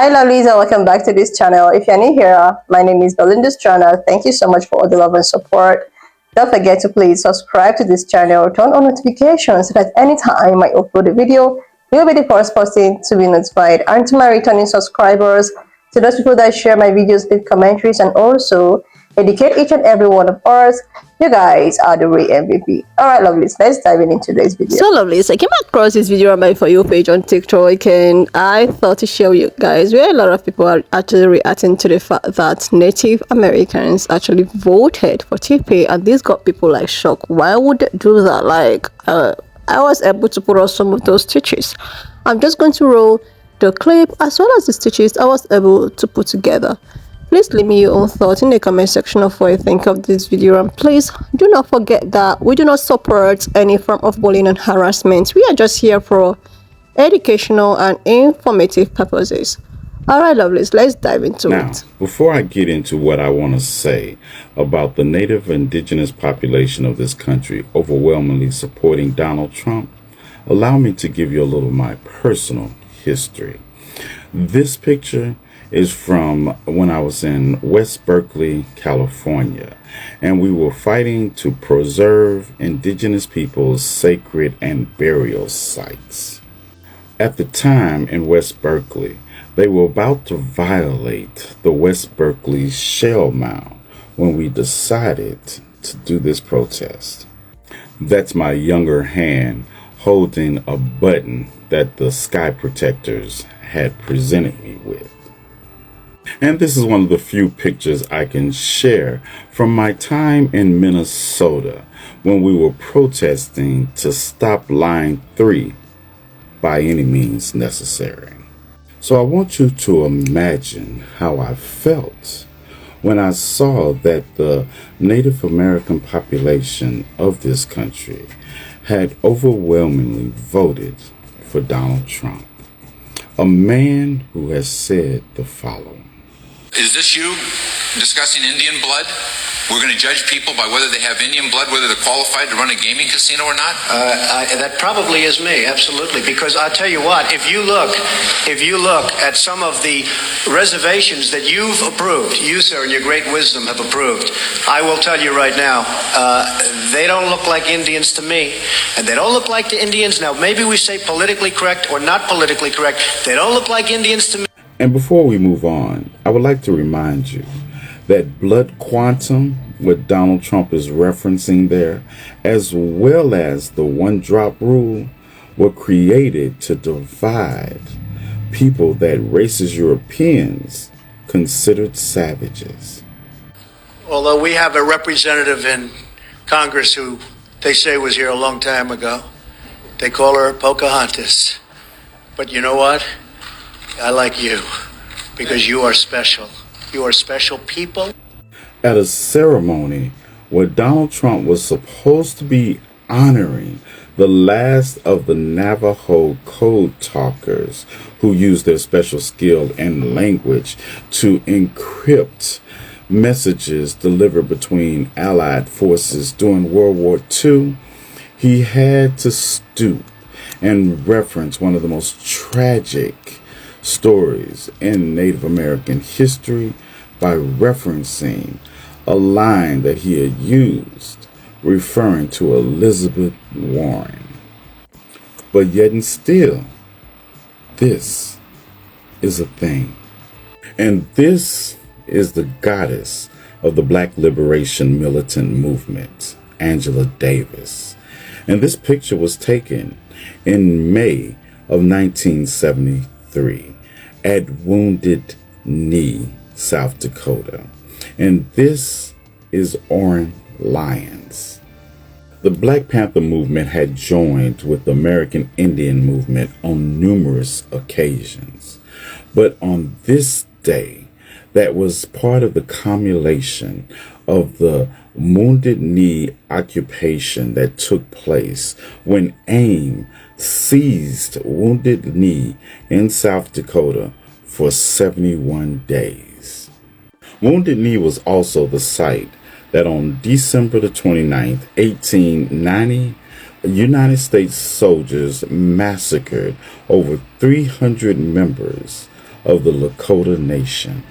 Hi lovelies and welcome back to this channel. If you're new here, my name is Belinda's channel. Thank you so much for all the love and support. Don't forget to please subscribe to this channel, turn on notifications so that anytime I upload a video, you'll be the first person to be notified. And to my returning subscribers, to those people that share my videos, leave commentaries, and also educate each and every one of us, you guys are the real MVP. Alright lovelies, let's dive into today's video. So lovelies, I came across this video on my For You page on TikTok, and I thought to share with you guys where a lot of people are actually reacting to the fact that Native Americans actually voted for TP, and this got people like shocked. Why would they do that? Like I was able to put out some of those stitches. I'm just going to roll the clip as well as the stitches I was able to put together. Please leave me your own thoughts in the comment section of what you think of this video, and please do not forget that we do not support any form of bullying and harassment. We are just here for educational and informative purposes. Alright lovelies, let's dive into it. Before I get into what I want to say about the native indigenous population of this country overwhelmingly supporting Donald Trump, allow me to give you a little of my personal history. This picture is from when I was in West Berkeley, California, and we were fighting to preserve indigenous people's sacred and burial sites. At the time in West Berkeley, they were about to violate the West Berkeley Shell Mound when we decided to do this protest. That's my younger hand holding a button that the Sky Protectors had presented me with. And this is one of the few pictures I can share from my time in Minnesota when we were protesting to stop Line 3 by any means necessary. So I want you to imagine how I felt when I saw that the Native American population of this country had overwhelmingly voted for Donald Trump, a man who has said the following. Is this you discussing Indian blood? We're going to judge people by whether they have Indian blood, whether they're qualified to run a gaming casino or not? That probably is me, absolutely. Because I'll tell you what, if you look at some of the reservations that you've approved, you, sir, in your great wisdom have approved, I will tell you right now, they don't look like Indians to me, and they don't look like the Indians. Now, maybe we say politically correct or not politically correct. They don't look like Indians to me. And before we move on, I would like to remind you that blood quantum, what Donald Trump is referencing there, as well as the one-drop rule, were created to divide people that racist Europeans considered savages. Although we have a representative in Congress who they say was here a long time ago. They call her Pocahontas. But you know what? I like you because you are special. You are special people. At a ceremony where Donald Trump was supposed to be honoring the last of the Navajo code talkers who used their special skill and language to encrypt messages delivered between Allied forces during World War II, he had to stoop and reference one of the most tragic stories in Native American history by referencing a line that he had used referring to Elizabeth Warren. But yet and still, this is a thing. And this is the goddess of the Black Liberation Militant Movement, Angela Davis. And this picture was taken in May of 1973 at Wounded Knee, South Dakota. And this is Oren Lyons. The Black Panther movement had joined with the American Indian movement on numerous occasions. But on this day, that was part of the cumulation of the Wounded Knee occupation that took place when AIM seized Wounded Knee in South Dakota for 71 days. Wounded Knee was also the site that on December the 29th, 1890, United States soldiers massacred over 300 members of the Lakota Nation.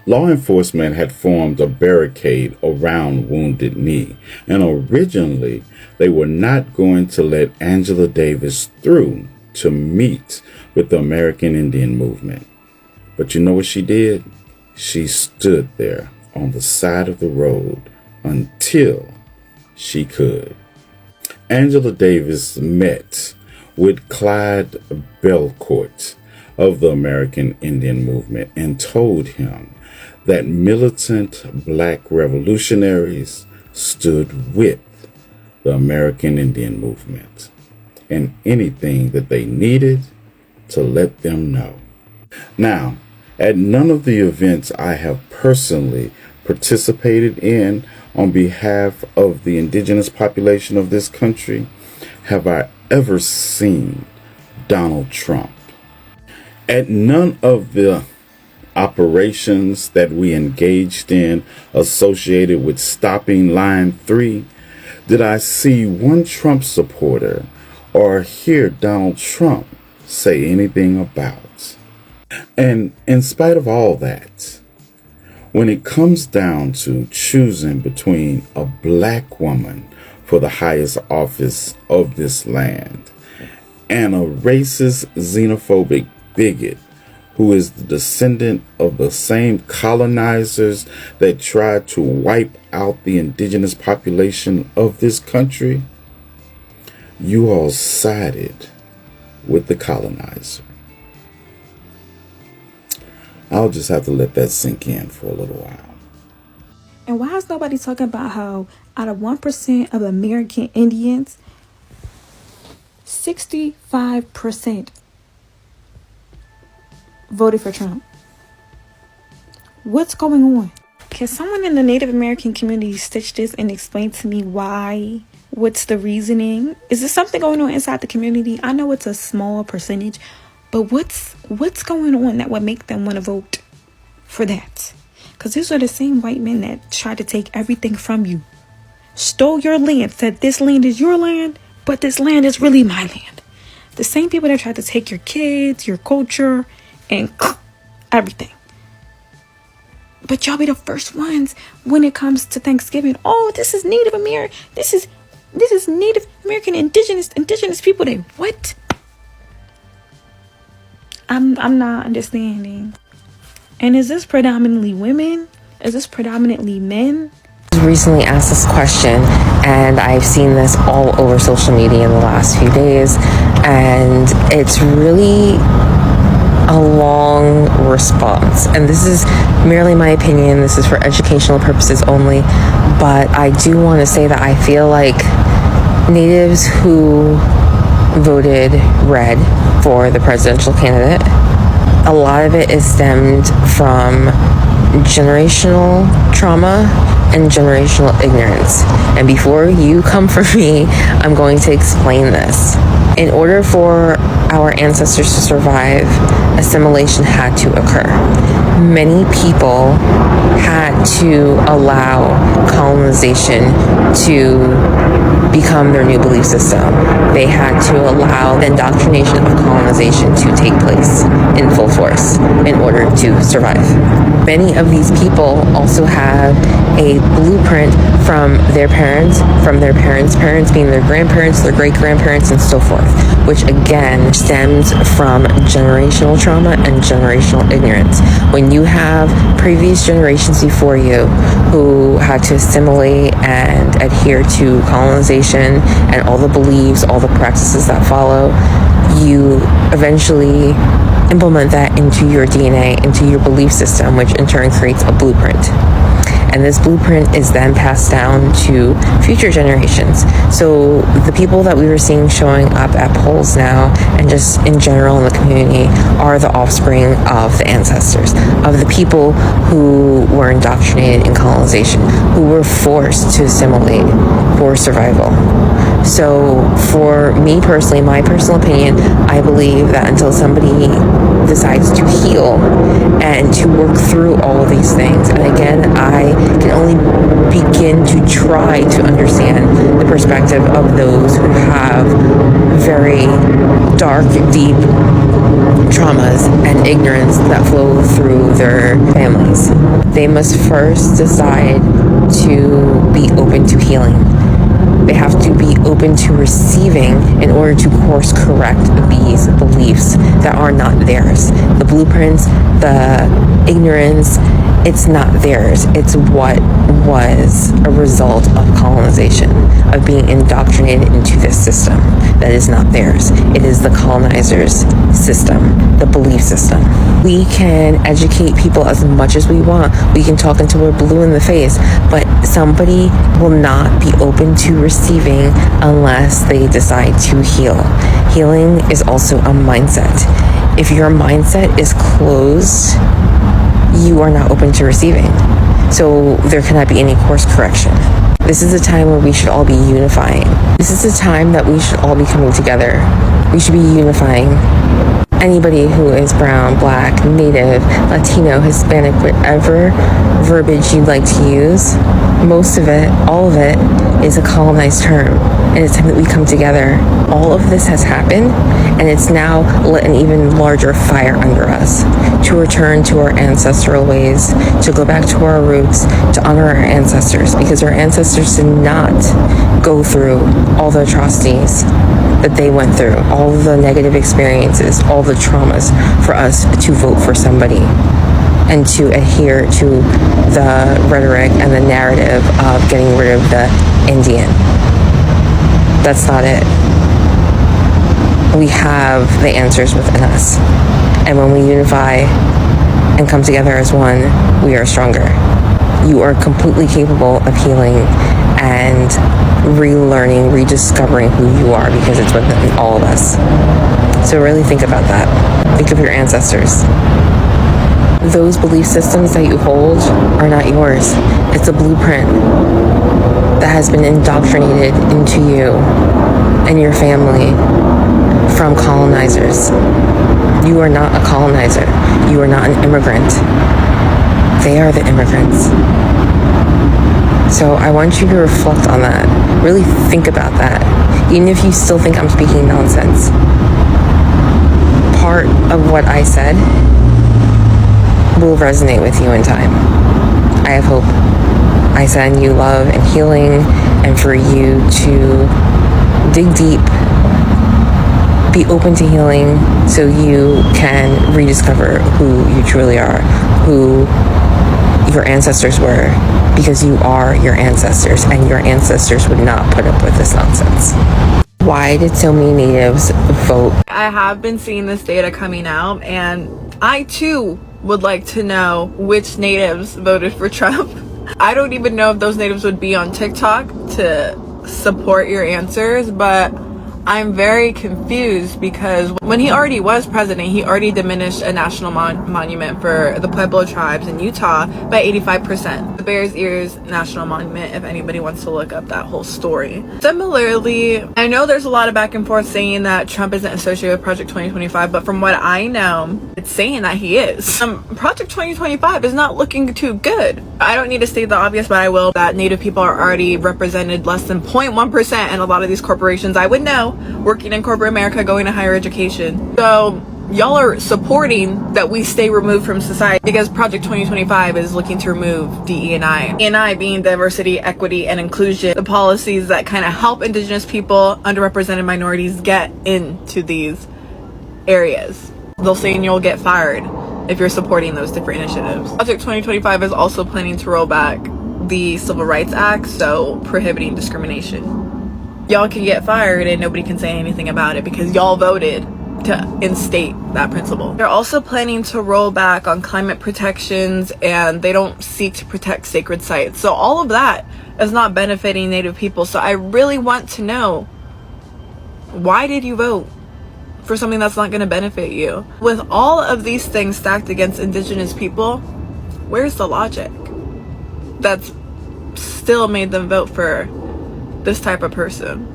Law enforcement had formed a barricade around Wounded Knee, and originally they were not going to let Angela Davis through to meet with the American Indian movement. But you know what she did? She stood there on the side of the road until she could. Angela Davis met with Clyde Belcourt of the American Indian movement and told him that militant black revolutionaries stood with the American Indian movement and anything that they needed to let them know. Now, at none of the events I have personally participated in on behalf of the indigenous population of this country have I ever seen Donald Trump. At none of the operations that we engaged in associated with stopping Line 3 did I see one Trump supporter or hear Donald Trump say anything about. And in spite of all that, when it comes down to choosing between a black woman for the highest office of this land and a racist, xenophobic bigot who is the descendant of the same colonizers that tried to wipe out the indigenous population of this country, you all sided with the colonizer. I'll just have to let that sink in for a little while. And why is nobody talking about how out of 1% of American Indians, 65% voted for Trump? What's going on? Can someone in the Native American community stitch this and explain to me why? What's the reasoning? Is there something going on inside the community? I know it's a small percentage, but what's going on that would make them want to vote for that? Because these are the same white men that try to take everything from you. Stole your land, said this land is your land, but this land is really my land. The same people that tried to take your kids, your culture, and everything. But y'all be the first ones when it comes to Thanksgiving. Oh, this is Native American. This is Native American indigenous people. They what? I'm not understanding. And is this predominantly women? Is this predominantly men? Recently asked this question, and I've seen this all over social media in the last few days, and it's really a long response. And this is merely my opinion. This is for educational purposes only, but I do want to say that I feel like natives who voted red for the presidential candidate, a lot of it is stemmed from generational trauma and generational ignorance. And before you come for me, I'm going to explain this. In order for our ancestors to survive, assimilation had to occur. Many people had to allow colonization to become their new belief system. They had to allow the indoctrination of colonization to take place in full force in order to survive. Many of these people also have a blueprint from their parents' parents being their grandparents, their great-grandparents, and so forth, which again stems from generational trauma and generational ignorance. When you have previous generations before you who had to assimilate and adhere to colonization and all the beliefs, all the practices that follow, you eventually implement that into your DNA, into your belief system, which in turn creates a blueprint. And this blueprint is then passed down to future generations. So the people that we were seeing showing up at polls now, and just in general in the community, are the offspring of the ancestors, of the people who were indoctrinated in colonization, who were forced to assimilate for survival. So for me personally, my personal opinion, I believe that until somebody decides to heal and to work through all of these things, and again, I can only begin to try to understand the perspective of those who have very dark, deep traumas and ignorance that flow through their families. They must first decide to be open to healing. They have to be open to receiving in order to course correct these beliefs that are not theirs. The blueprints, the ignorance, it's not theirs. It's what was a result of colonization, of being indoctrinated into this system that is not theirs. It is the colonizers' system, the belief system. We can educate people as much as we want. We can talk until we're blue in the face, but somebody will not be open to receiving unless they decide to heal. Healing is also a mindset. If your mindset is closed, you are not open to receiving. So there cannot be any course correction. This is a time where we should all be unifying. This is a time that we should all be coming together. We should be unifying. Anybody who is brown, black, native, Latino, Hispanic, whatever verbiage you'd like to use, most of it, all of it, is a colonized term. And it's time that we come together. All of this has happened, and it's now lit an even larger fire under us to return to our ancestral ways, to go back to our roots, to honor our ancestors, because our ancestors did not go through all the atrocities that they went through, all the negative experiences, all the traumas for us to vote for somebody and to adhere to the rhetoric and the narrative of getting rid of the Indian. That's not it. We have the answers within us. And when we unify and come together as one, we are stronger. You are completely capable of healing and relearning, rediscovering who you are, because it's within all of us. So really think about that. Think of your ancestors. Those belief systems that you hold are not yours. It's a blueprint that has been indoctrinated into you and your family from colonizers. You are not a colonizer. You are not an immigrant. They are the immigrants. So I want you to reflect on that. Really think about that. Even if you still think I'm speaking nonsense. Part of what I said will resonate with you in time. I have hope. I send you love and healing, and for you to dig deep, be open to healing, so you can rediscover who you truly are, who your ancestors were, because you are your ancestors, and your ancestors would not put up with this nonsense. Why did so many natives vote? I have been seeing this data coming out, and I too would like to know which natives voted for Trump. I don't even know if those natives would be on TikTok to support your answers, but I'm very confused because when he already was president, he already diminished a national monument for the Pueblo tribes in Utah by 85%. The Bears Ears National Monument, if anybody wants to look up that whole story. Similarly, I know there's a lot of back and forth saying that Trump isn't associated with Project 2025, but from what I know, it's saying that he is. Project 2025 is not looking too good. I don't need to state the obvious, but I will, that Native people are already represented less than 0.1% in a lot of these corporations. I would know, working in corporate America, going to higher education. So y'all are supporting that we stay removed from society because Project 2025 is looking to remove DE&I. DE&I being diversity, equity, and inclusion, the policies that kind of help Indigenous people, underrepresented minorities get into these areas. They'll say you'll get fired if you're supporting those different initiatives. Project 2025 is also planning to roll back the Civil Rights Act, so prohibiting discrimination. Y'all can get fired and nobody can say anything about it because y'all voted to instate that principle. They're also planning to roll back on climate protections, and they don't seek to protect sacred sites. So all of that is not benefiting Native people. So I really want to know, why did you vote for something that's not going to benefit you? With all of these things stacked against Indigenous people, where's the logic that's still made them vote for this type of person?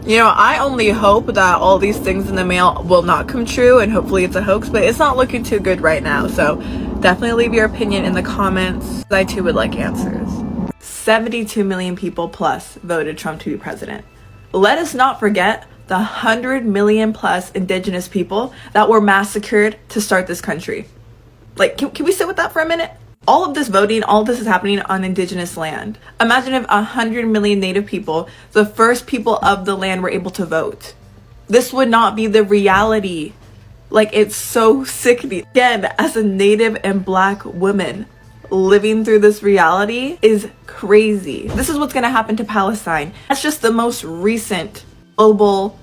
You know, I only hope that all these things in the mail will not come true, and hopefully it's a hoax, but it's not looking too good right now. So definitely leave your opinion in the comments. I too would like answers. 72 million people plus voted Trump to be president. Let us not forget the 100 million plus indigenous people that were massacred to start this country. Like, can we sit with that for a minute? All of this voting, all of this is happening on indigenous land. Imagine if 100 million native people, the first people of the land, were able to vote. This would not be the reality. Like, it's so sickening. Again, as a native and black woman, living through this reality is crazy. This is what's gonna happen to Palestine. That's just the most recent global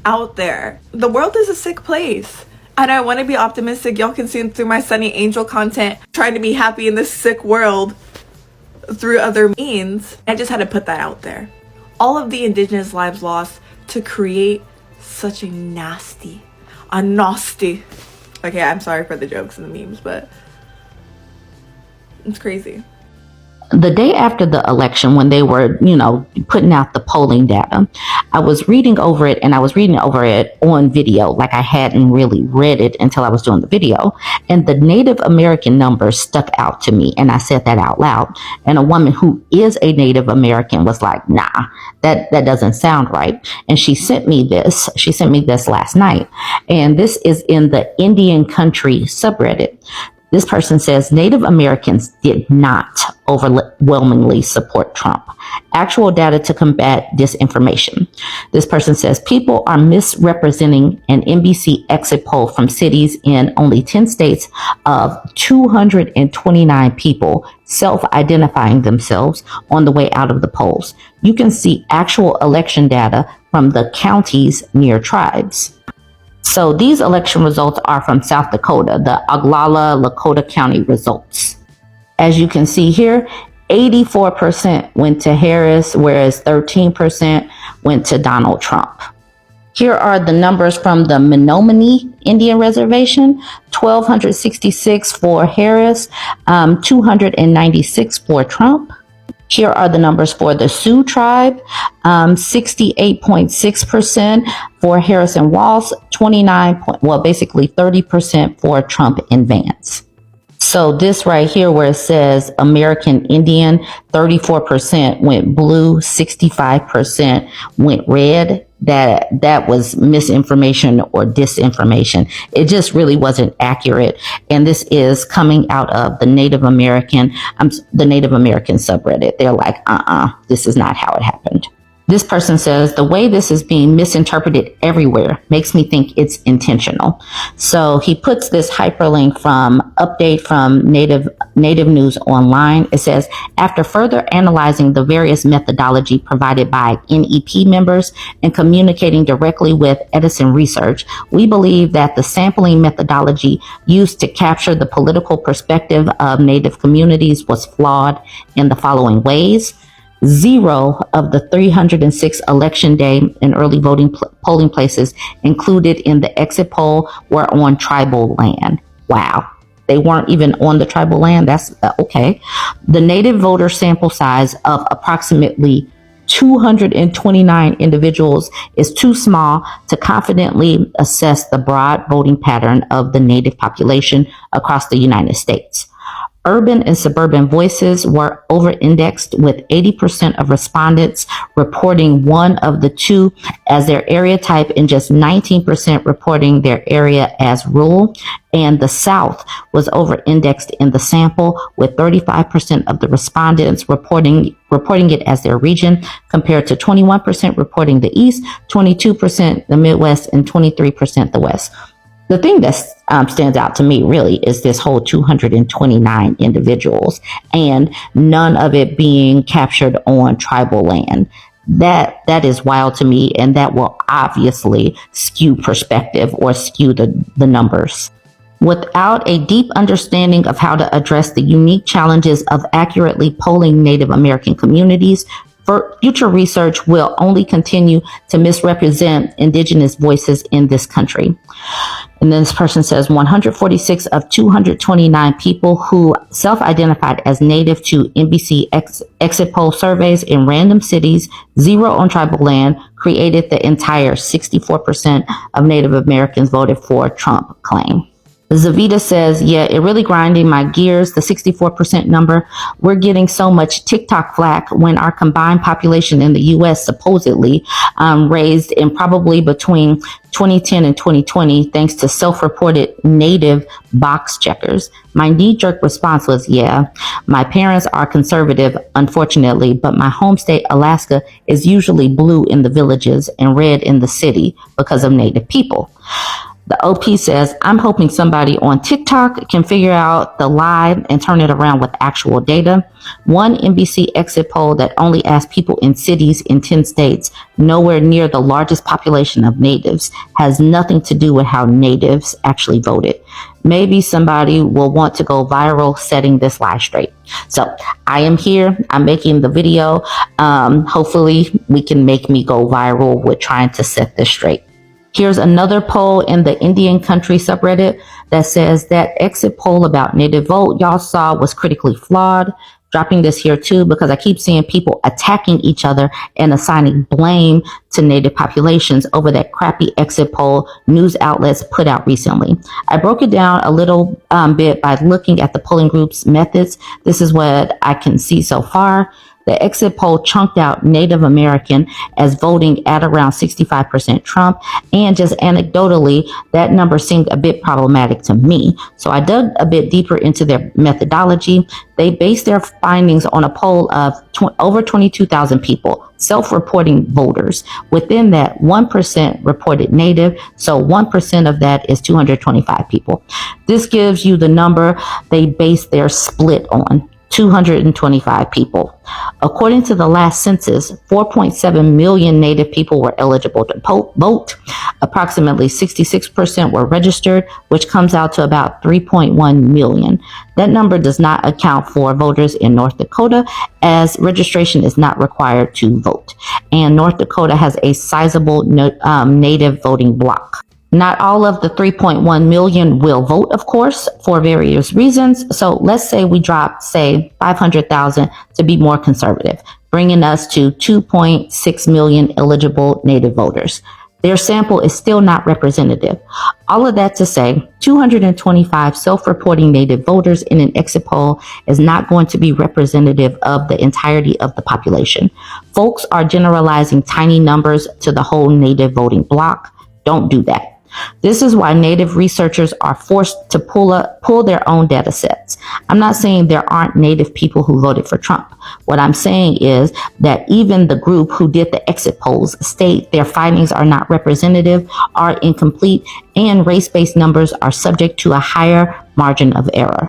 out there. The world is a sick place. And I want to be optimistic. Y'all can see through my Sunny Angel content, trying to be happy in this sick world through other means. I just had to put that out there. All of the indigenous lives lost to create such a nasty, okay, I'm sorry for the jokes and the memes, but it's crazy. The day after the election, when they were, putting out the polling data, I was reading over it, and I was reading over it on video. Like, I hadn't really read it until I was doing the video. And the Native American numbers stuck out to me, and I said that out loud. And a woman who is a Native American was like, nah, that doesn't sound right. And she sent me this. She sent me this last night. And this is in the Indian Country subreddit. This person says Native Americans did not overwhelmingly support Trump. Actual data to combat disinformation. This person says people are misrepresenting an NBC exit poll from cities in only 10 states of 229 people self-identifying themselves on the way out of the polls. You can see actual election data from the counties near tribes. So these election results are from South Dakota, the Oglala Lakota County results. As you can see here, 84% went to Harris, whereas 13% went to Donald Trump. Here are the numbers from the Menominee Indian Reservation: 1,266 for Harris, 296 for Trump. Here are the numbers for the Sioux tribe: 68.6% for Harris and Walz, 30% for Trump and Vance. So this right here, where it says American Indian, 34% went blue, 65% went red. That was misinformation or disinformation. It just really wasn't accurate. And this is coming out of the Native American subreddit. They're like, this is not how it happened. This person says the way this is being misinterpreted everywhere makes me think it's intentional. So he puts this hyperlink from update from Native News Online. It says, after further analyzing the various methodology provided by NEP members and communicating directly with Edison Research, we believe that the sampling methodology used to capture the political perspective of Native communities was flawed in the following ways. 0 of the 306 election day and early voting polling places included in the exit poll were on tribal land. Wow. They weren't even on the tribal land. That's okay. The native voter sample size of approximately 229 individuals is too small to confidently assess the broad voting pattern of the native population across the United States. Urban and suburban voices were over-indexed, with 80% of respondents reporting one of the two as their area type and just 19% reporting their area as rural. And the South was over-indexed in the sample, with 35% of the respondents reporting it as their region, compared to 21% reporting the East, 22% the Midwest, and 23% the West. The thing that stands out to me really is this whole 229 individuals, and none of it being captured on tribal land. That is wild to me, and that will obviously skew perspective or skew the numbers. Without a deep understanding of how to address the unique challenges of accurately polling Native American communities, future research will only continue to misrepresent indigenous voices in this country. And then this person says 146 of 229 people who self-identified as native to NBC exit poll surveys in random cities, 0 on tribal land, created the entire 64% of Native Americans voted for Trump claim. Zavita says, yeah, it really grinding my gears, the 64% number. We're getting so much TikTok flack when our combined population in the US supposedly raised in probably between 2010 and 2020 thanks to self-reported native box checkers. My knee-jerk response was, yeah, my parents are conservative, unfortunately, but my home state, Alaska, is usually blue in the villages and red in the city because of native people. The OP says, I'm hoping somebody on TikTok can figure out the lie and turn it around with actual data. One NBC exit poll that only asked people in cities in 10 states, nowhere near the largest population of natives, has nothing to do with how natives actually voted. Maybe somebody will want to go viral setting this lie straight. So I am here. I'm making the video. Hopefully we can make me go viral with trying to set this straight. Here's another poll in the Indian country subreddit that says that exit poll about native vote y'all saw was critically flawed. Dropping this here too because I keep seeing people attacking each other and assigning blame to native populations over that crappy exit poll news outlets put out recently. I broke it down a little bit by looking at the polling group's methods. This is what I can see so far. The exit poll chunked out Native American as voting at around 65% Trump, and just anecdotally, that number seemed a bit problematic to me. So I dug a bit deeper into their methodology. They based their findings on a poll of over 22,000 people, self-reporting voters. Within that, 1% reported Native, so 1% of that is 225 people. This gives you the number they based their split on. 225 people. According to the last census, 4.7 million Native people were eligible to vote. Approximately 66% were registered, which comes out to about 3.1 million. That number does not account for voters in North Dakota, as registration is not required to vote. And North Dakota has a sizable Native voting bloc. Not all of the 3.1 million will vote, of course, for various reasons. So let's say we drop, say, 500,000 to be more conservative, bringing us to 2.6 million eligible Native voters. Their sample is still not representative. All of that to say, 225 self-reporting Native voters in an exit poll is not going to be representative of the entirety of the population. Folks are generalizing tiny numbers to the whole Native voting bloc. Don't do that. This is why Native researchers are forced to pull their own data sets. I'm not saying there aren't Native people who voted for Trump. What I'm saying is that even the group who did the exit polls state their findings are not representative, are incomplete, and race-based numbers are subject to a higher margin of error.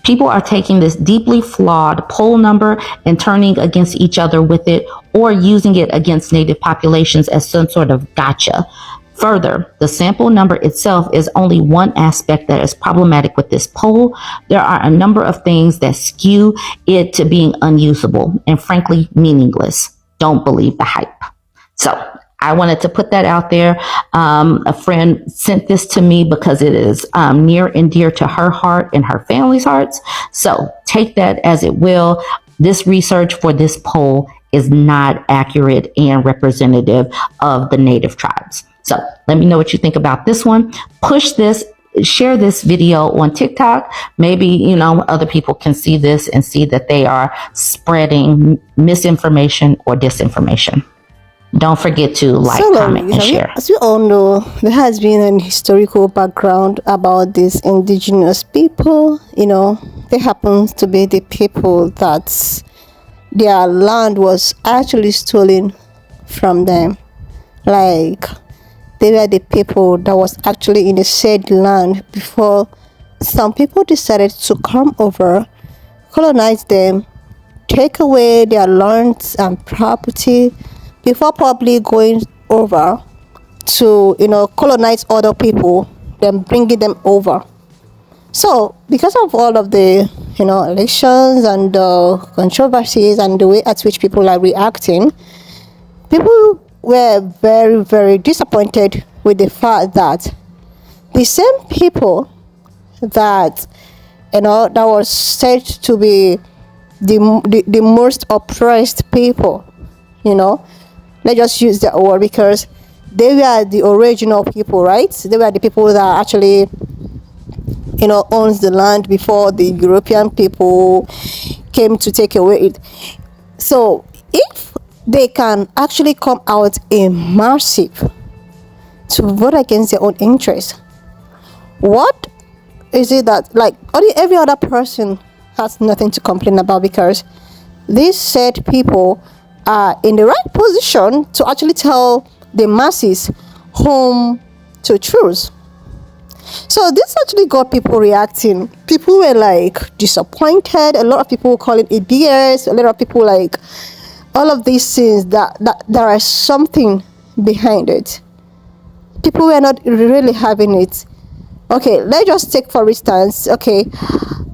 People are taking this deeply flawed poll number and turning against each other with it, or using it against Native populations as some sort of gotcha. Further, the sample number itself is only one aspect that is problematic with this poll. There are a number of things that skew it to being unusable and frankly meaningless. Don't believe the hype. So I wanted to put that out there. A friend sent this to me because it is near and dear to her heart and her family's hearts. So take that as it will. This research for this poll is not accurate and representative of the Native tribes. So let me know what you think about this one. Push this, share this video on TikTok. Maybe, other people can see this and see that they are spreading misinformation or disinformation. Don't forget to like, comment, and share. As we all know, there has been an historical background about these indigenous people. They happen to be the people that their land was actually stolen from them. Like, they were the people that was actually in the said land before some people decided to come over, colonize them, take away their lands and property before probably going over to, colonize other people, then bringing them over. So, because of all of the, elections and controversies and the way at which people are reacting, people were very, very disappointed with the fact that the same people that that was said to be the most oppressed people, let's just use that word because they were the original people, right? They were the people that actually owns the land before the European people came to take away it. So if they can actually come out in massive to vote against their own interest, what is it that, like, every other person has nothing to complain about, because these said people are in the right position to actually tell the masses whom to choose. So this actually got people reacting. People were like disappointed. A lot of people calling it BS. A lot of people like all of these things that there is something behind it. People were not really having it. Okay, let's just take for instance, okay,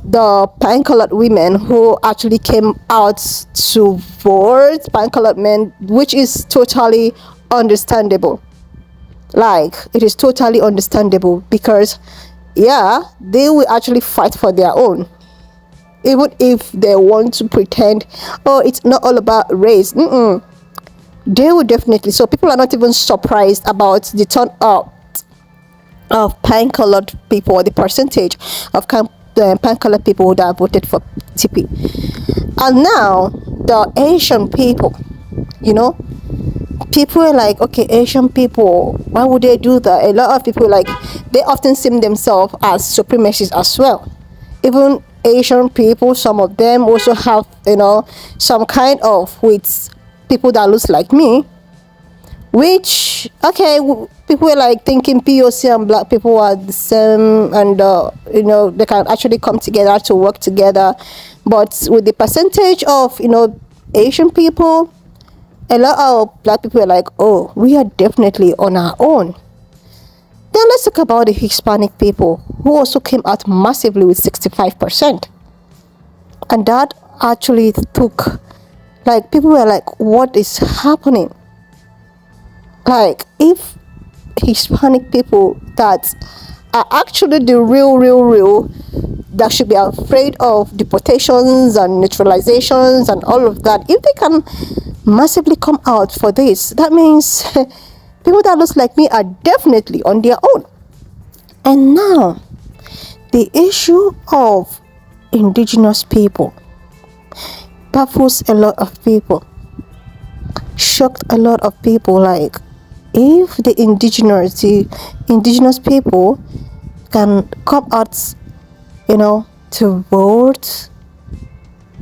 the pine-colored women who actually came out to vote, pine-colored men, which is totally understandable. Like, it is totally understandable because, yeah, they will actually fight for their own. Even if they want to pretend, oh, it's not all about race. They will definitely. So people are not even surprised about the turn up of pine-colored people, or the percentage of pine-colored people that voted for TP. And now the Asian people, people are like, okay, Asian people, why would they do that? A lot of people, like, they often see themselves as supremacists as well. Even Asian people, some of them also have, some kind of with people that looks like me, which, okay, people were like thinking POC and black people are the same, and they can actually come together to work together. But with the percentage of Asian people, a lot of black people are like, oh, we are definitely on our own. Then let's talk about the Hispanic people, who also came out massively with 65%. And that actually took, like, people were like, what is happening? Like, if Hispanic people that are actually the real that should be afraid of deportations and neutralizations and all of that, if they can massively come out for this, that means people that looks like me are definitely on their own. And now the issue of indigenous people baffles a lot of people, shocked a lot of people. Like, if the indigenous people can come out, to vote,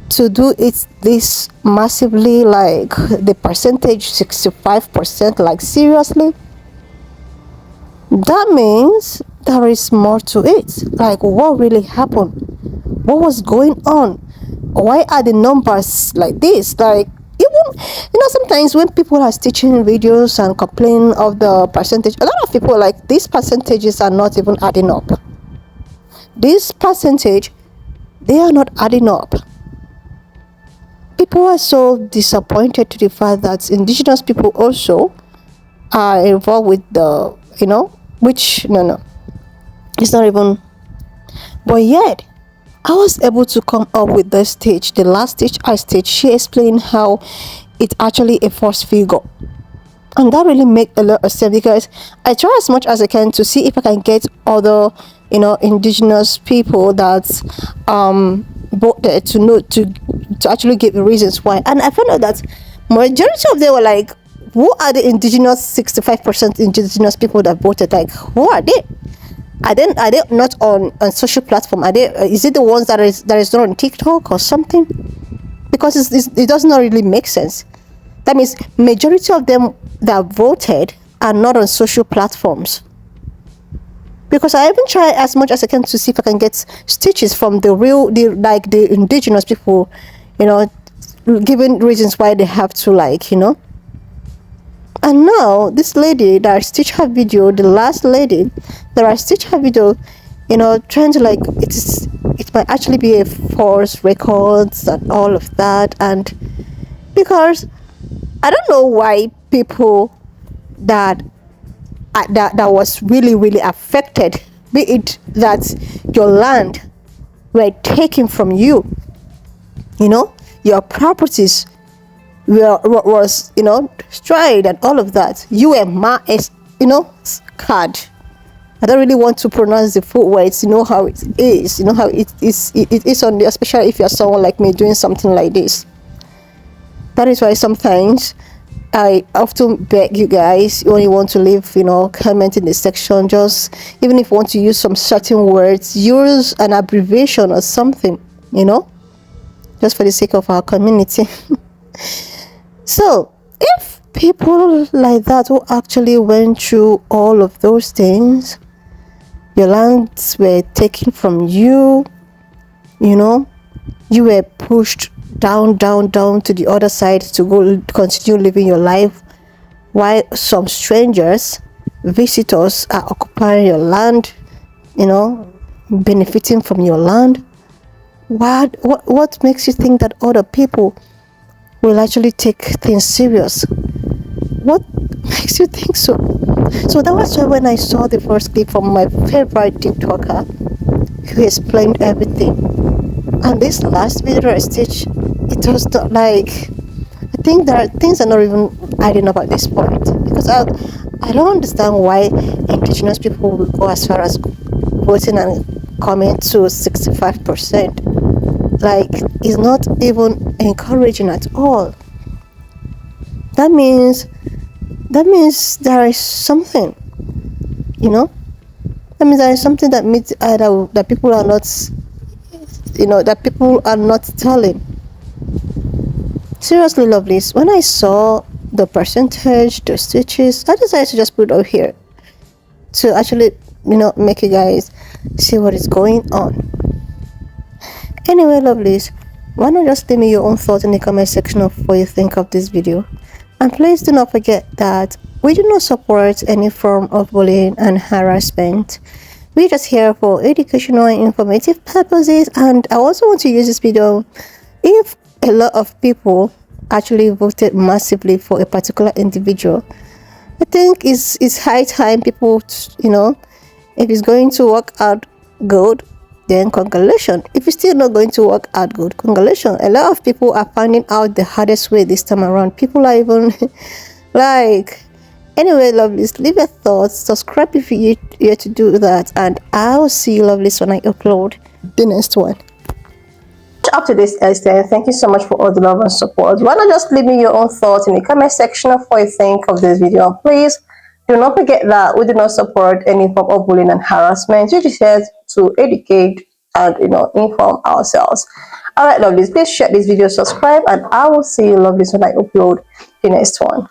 to do it this massively, like the percentage 65%, like, seriously, that means there is more to it. Like, what really happened? What was going on? Why are the numbers like this? Like, even sometimes when people are teaching videos and complain of the percentage, a lot of people are like, these percentages are not even adding up. This percentage, they are not adding up. People are so disappointed to the fact that indigenous people also are involved with the, which, no, it's not even. But yet, I was able to come up with this stage. The last stage I staged, she explained how it's actually a false figure. And that really made a lot of sense, because I try as much as I can to see if I can get other, indigenous people that voted to know to actually give the reasons why. And I found out that majority of them were like, who are the indigenous 65% indigenous people that voted? Like, who are they? Are they not on social platform? Are they? Is it the ones that is not on TikTok or something? Because it does not really make sense. That means majority of them that voted are not on social platforms. Because I even try as much as I can to see if I can get stitches from the indigenous people, giving reasons why they have to, And now this lady that I stitched her video, the last lady that I stitched her video, trying to, like, it might actually be a false records and all of that. And because I don't know why people that was really affected, be it that your land were taken from you, your properties was destroyed and all of that, you were scarred. I don't really want to pronounce the full words. You know how it is. You know how it is on the, especially if you're someone like me doing something like this. That is why sometimes I often beg you guys, when you want to leave, comment in the section, just even if you want to use some certain words, use an abbreviation or something, just for the sake of our community. So, if people like that who actually went through all of those things, your lands were taken from you, you were pushed down to the other side to go continue living your life, while some strangers, visitors, are occupying your land, benefiting from your land. What makes you think that other people will actually take things serious? What makes you think so? So that was why when I saw the first clip from my favorite TikToker who explained everything, and this last video I stitched, it was not like, I think there are things I'm not even adding up at this point, because I don't understand why indigenous people will go as far as voting and coming to 65%. Like, it's not even encouraging at all. That means there is something, that means there is something that means that people are not, that people are not telling. Seriously, lovelies, when I saw the percentage, the stitches, I decided to just put it up here to actually, make you guys see what is going on. Anyway, lovelies, why not just leave me your own thoughts in the comment section of what you think of this video. And please do not forget that we do not support any form of bullying and harassment. We're just here for educational and informative purposes. And I also want to use this video, if a lot of people actually voted massively for a particular individual, I think it's high time people, if it's going to work out good, then congratulations. If it's still not going to work out good, congratulations. A lot of people are finding out the hardest way this time around. People are even like, anyway, lovelies, leave your thoughts, subscribe if you're here to do that, and I'll see you, lovelies, when I upload the next one. Up to this extent, thank you so much for all the love and support. Why not just leave me your own thoughts in the comment section of what you think of this video. Please do not forget that we do not support any form of bullying and harassment. We just here to educate and inform ourselves. All right, lovelies, please share this video, subscribe, and I will see you, lovelies, when I upload the next one.